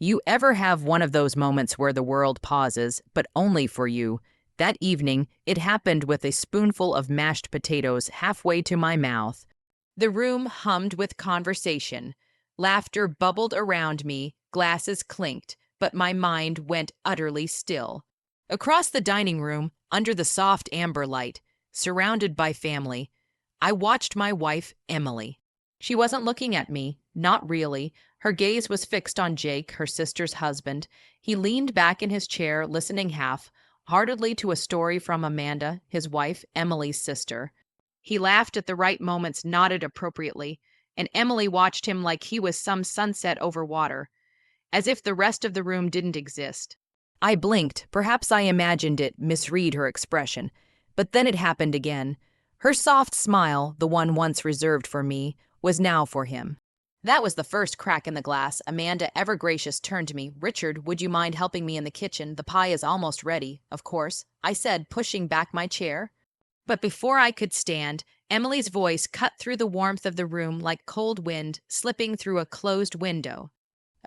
You ever have one of those moments where the world pauses, but only for you? That evening, it happened with a spoonful of mashed potatoes halfway to my mouth. The room hummed with conversation. Laughter bubbled around me, glasses clinked, but my mind went utterly still. Across the dining room, under the soft amber light, surrounded by family, I watched my wife, Emily. She wasn't looking at me, not really. Her gaze was fixed on Jake, her sister's husband. He leaned back in his chair, listening half-heartedly to a story from Amanda, his wife, Emily's sister. He laughed at the right moments, nodded appropriately, and Emily watched him like he was some sunset over water, as if the rest of the room didn't exist. I blinked. Perhaps I imagined it, misread her expression. But then it happened again. Her soft smile, the one once reserved for me, was now for him. That was the first crack in the glass. Amanda, ever gracious, turned to me. "Richard, would you mind helping me in the kitchen? The pie is almost ready, of course," I said, pushing back my chair. But before I could stand, Emily's voice cut through the warmth of the room like cold wind slipping through a closed window.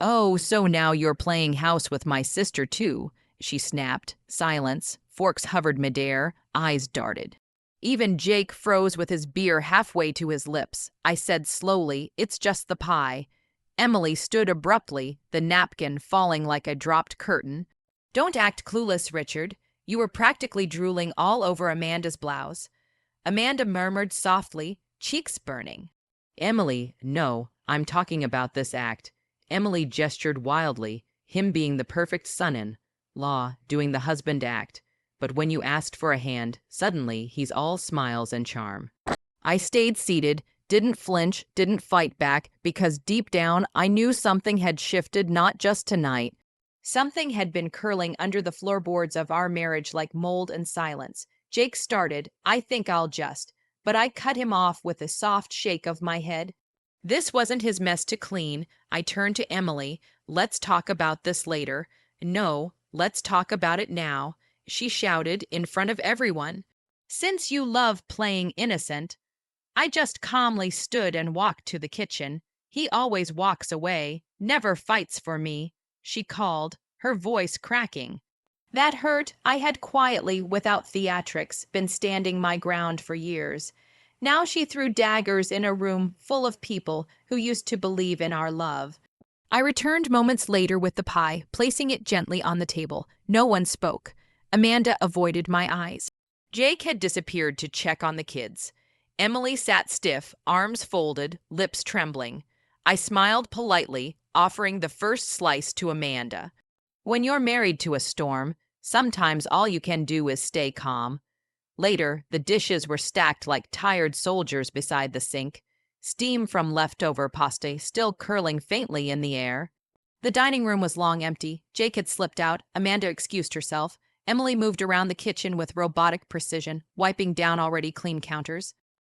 "Oh, so now you're playing house with my sister, too," she snapped. Silence. Forks hovered midair. Eyes darted. Even Jake froze with his beer halfway to his lips. I said slowly, "It's just the pie." Emily stood abruptly, the napkin falling like a dropped curtain. "Don't act clueless, Richard. You were practically drooling all over Amanda's blouse." Amanda murmured softly, cheeks burning. "Emily, no, I'm talking about this act." Emily gestured wildly, him being the perfect son-in-law, doing the husband act. But when you asked for a hand, suddenly he's all smiles and charm. I stayed seated, didn't flinch, didn't fight back, because deep down I knew something had shifted, not just tonight. Something had been curling under the floorboards of our marriage like mold and silence. Jake started, "I think I'll just," but I cut him off with a soft shake of my head. This wasn't his mess to clean. I turned to Emily. "Let's talk about this later." "No, let's talk about it now," she shouted in front of everyone. "Since you love playing innocent." I just calmly stood and walked to the kitchen. "He always walks away, never fights for me," she called, her voice cracking. That hurt. I had quietly, without theatrics, been standing my ground for years. Now she threw daggers in a room full of people who used to believe in our love. I returned moments later with the pie, placing it gently on the table. No one spoke. Amanda avoided my eyes. Jake had disappeared to check on the kids. Emily sat stiff, arms folded, lips trembling. I smiled politely, offering the first slice to Amanda. When you're married to a storm, sometimes all you can do is stay calm. Later, the dishes were stacked like tired soldiers beside the sink, steam from leftover pasta still curling faintly in the air. The dining room was long empty. Jake had slipped out. Amanda excused herself. Emily moved around the kitchen with robotic precision, wiping down already clean counters.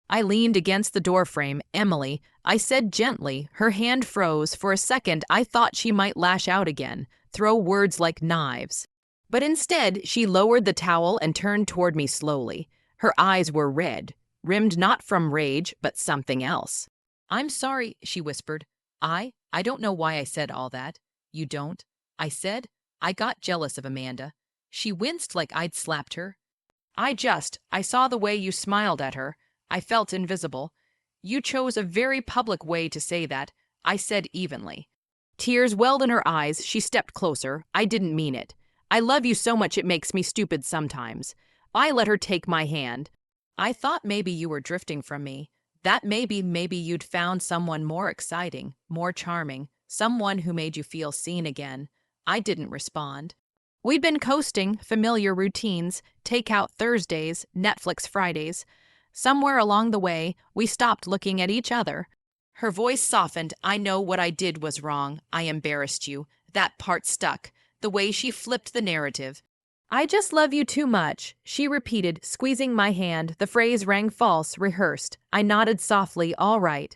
I leaned against the doorframe. "Emily," I said gently. Her hand froze. For a second, I thought she might lash out again, throw words like knives. But instead, she lowered the towel and turned toward me slowly. Her eyes were red, rimmed not from rage, but something else. "I'm sorry," she whispered. I don't know why I said all that." "You don't?" I said. I got jealous of Amanda. She winced like I'd slapped her. I saw the way you smiled at her. I felt invisible." "You chose a very public way to say that," I said evenly. Tears welled in her eyes. She stepped closer. "I didn't mean it. I love you so much it makes me stupid sometimes." I let her take my hand. "I thought maybe you were drifting from me. That maybe you'd found someone more exciting, more charming, someone who made you feel seen again." I didn't respond. We'd been coasting, familiar routines, takeout Thursdays, Netflix Fridays. Somewhere along the way, we stopped looking at each other. Her voice softened. "I know what I did was wrong. I embarrassed you." That part stuck, the way she flipped the narrative. "I just love you too much," she repeated, squeezing my hand. The phrase rang false, rehearsed. I nodded softly, "All right."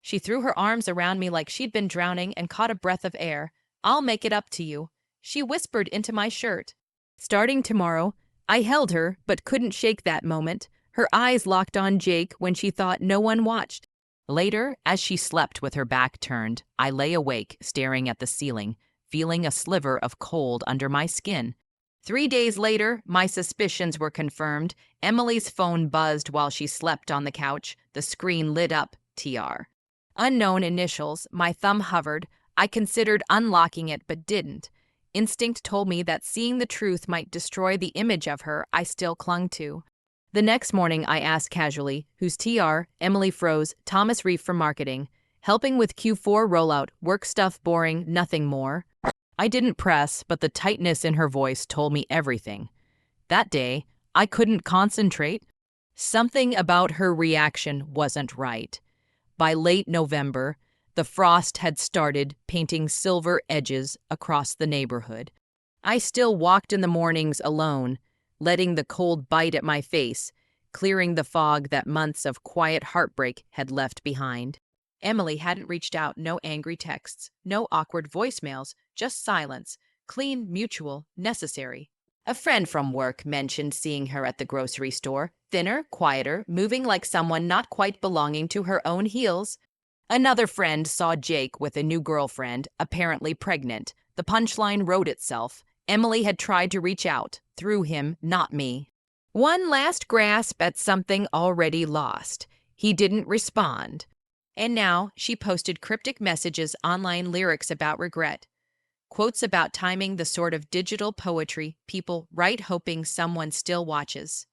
She threw her arms around me like she'd been drowning and caught a breath of air. "I'll make it up to you," she whispered into my shirt. "Starting tomorrow." I held her, but couldn't shake that moment. Her eyes locked on Jake when she thought no one watched. Later, as she slept with her back turned, I lay awake, staring at the ceiling. feeling a sliver of cold under my skin. 3 days later, my suspicions were confirmed. Emily's phone buzzed while she slept on the couch. The screen lit up, TR. Unknown initials, my thumb hovered. I considered unlocking it but didn't. Instinct told me that seeing the truth might destroy the image of her I still clung to. The next morning, I asked casually, "Who's TR?" Emily froze. "Thomas Reef from marketing. Helping with Q4 rollout. Work stuff boring, nothing more." I didn't press, but the tightness in her voice told me everything. That day, I couldn't concentrate. Something about her reaction wasn't right. By late November, the frost had started painting silver edges across the neighborhood. I still walked in the mornings alone, letting the cold bite at my face, clearing the fog that months of quiet heartbreak had left behind. Emily hadn't reached out, no angry texts, no awkward voicemails, just silence, clean, mutual, necessary. A friend from work mentioned seeing her at the grocery store, thinner, quieter, moving like someone not quite belonging to her own heels. Another friend saw Jake with a new girlfriend, apparently pregnant. The punchline wrote itself. Emily had tried to reach out, through him, not me. One last grasp at something already lost. He didn't respond. And now she posted cryptic messages, online lyrics about regret, quotes about timing, the sort of digital poetry people write hoping someone still watches.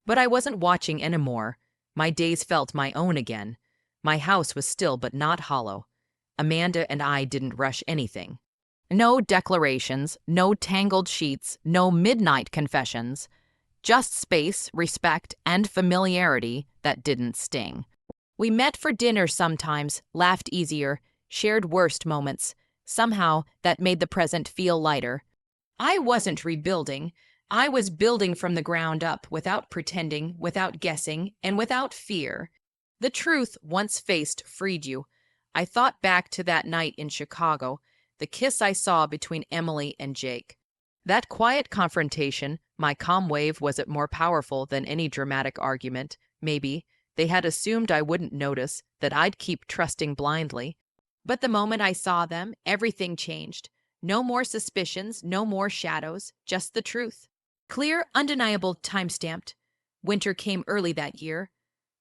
But I wasn't watching anymore. My days felt my own again. My house was still but not hollow. Amanda and I didn't rush anything. No declarations, no tangled sheets, no midnight confessions. Just space, respect, and familiarity that didn't sting. We met for dinner sometimes, laughed easier, shared worst moments. Somehow, that made the present feel lighter. I wasn't rebuilding. I was building from the ground up, without pretending, without guessing, and without fear. The truth, once faced, freed you. I thought back to that night in Chicago, the kiss I saw between Emily and Jake. That quiet confrontation, my calm wave, was it more powerful than any dramatic argument? Maybe. They had assumed I wouldn't notice, that I'd keep trusting blindly. But the moment I saw them, everything changed. No more suspicions, no more shadows, just the truth. Clear, undeniable, time-stamped. Winter came early that year.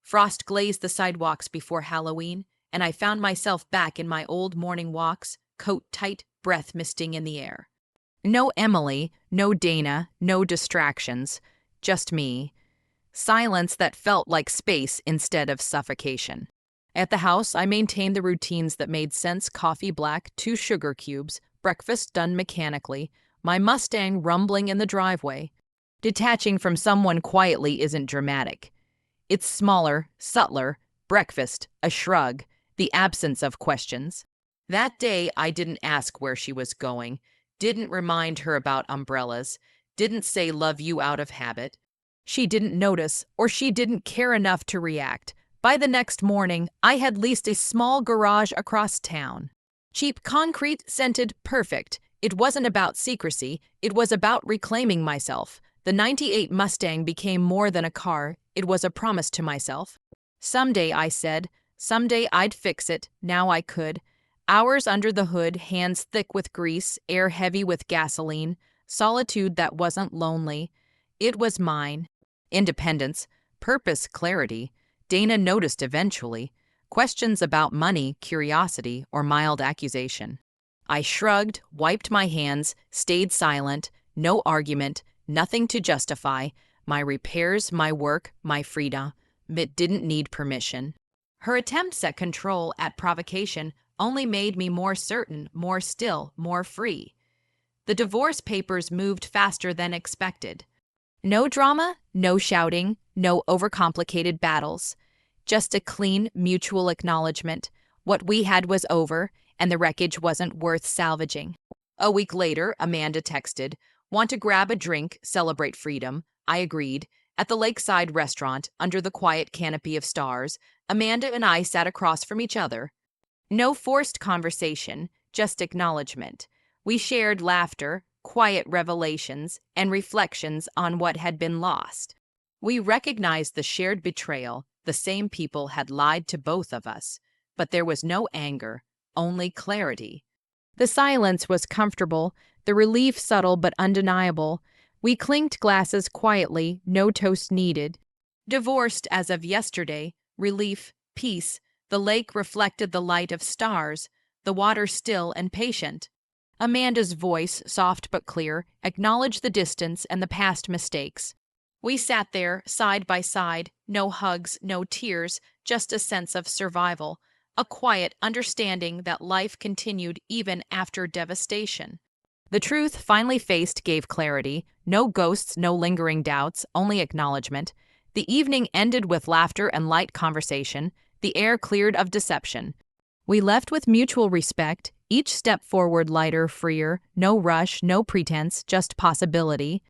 Frost glazed the sidewalks before Halloween, and I found myself back in my old morning walks, coat tight, breath misting in the air. No Emily, no Dana, no distractions, just me. Silence that felt like space instead of suffocation. At the house, I maintained the routines that made sense: coffee black, 2 sugar cubes, breakfast done mechanically, my Mustang rumbling in the driveway. Detaching from someone quietly isn't dramatic. It's smaller, subtler, breakfast, a shrug, the absence of questions. That day, I didn't ask where she was going, didn't remind her about umbrellas, didn't say love you out of habit. She didn't notice, or she didn't care enough to react. By the next morning, I had leased a small garage across town. Cheap concrete, scented, perfect. It wasn't about secrecy, it was about reclaiming myself. The '98 Mustang became more than a car, it was a promise to myself. Someday, I said, someday I'd fix it, now I could. Hours under the hood, hands thick with grease, air heavy with gasoline, solitude that wasn't lonely. It was mine. Independence, purpose, clarity. Dana noticed eventually. Questions about money, curiosity, or mild accusation. I shrugged, wiped my hands, stayed silent, no argument, nothing to justify. My repairs, my work, my freedom. It didn't need permission. Her attempts at control, at provocation, only made me more certain, more still, more free. The divorce papers moved faster than expected. No drama, no shouting, no overcomplicated battles. Just a clean, mutual acknowledgement. What we had was over, and the wreckage wasn't worth salvaging. A week later, Amanda texted, "Want to grab a drink, celebrate freedom?" I agreed. At the lakeside restaurant, under the quiet canopy of stars, Amanda and I sat across from each other. No forced conversation, just acknowledgement. We shared laughter, quiet revelations, and reflections on what had been lost. We recognized the shared betrayal. The same people had lied to both of us. But there was no anger, only clarity. The silence was comfortable, the relief subtle but undeniable. We clinked glasses quietly, no toast needed. Divorced as of yesterday, relief, peace, the lake reflected the light of stars, the water still and patient. Amanda's voice, soft but clear, acknowledged the distance and the past mistakes. We sat there, side by side, no hugs, no tears, just a sense of survival, a quiet understanding that life continued even after devastation. The truth finally faced gave clarity, no ghosts, no lingering doubts, only acknowledgement. The evening ended with laughter and light conversation, the air cleared of deception. We left with mutual respect, each step forward lighter, freer, no rush, no pretense, just possibility.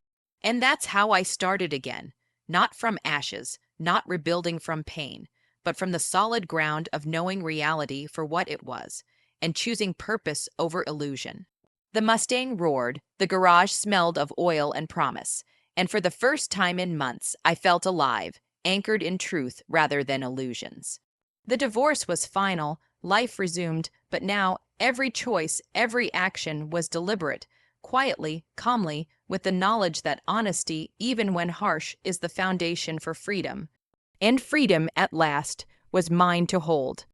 And that's how I started again, not from ashes, not rebuilding from pain, but from the solid ground of knowing reality for what it was, and choosing purpose over illusion. The Mustang roared, the garage smelled of oil and promise, and for the first time in months I felt alive, anchored in truth rather than illusions. The divorce was final, life resumed, but now every choice, every action was deliberate, quietly, calmly, with the knowledge that honesty, even when harsh, is the foundation for freedom. And freedom, at last, was mine to hold.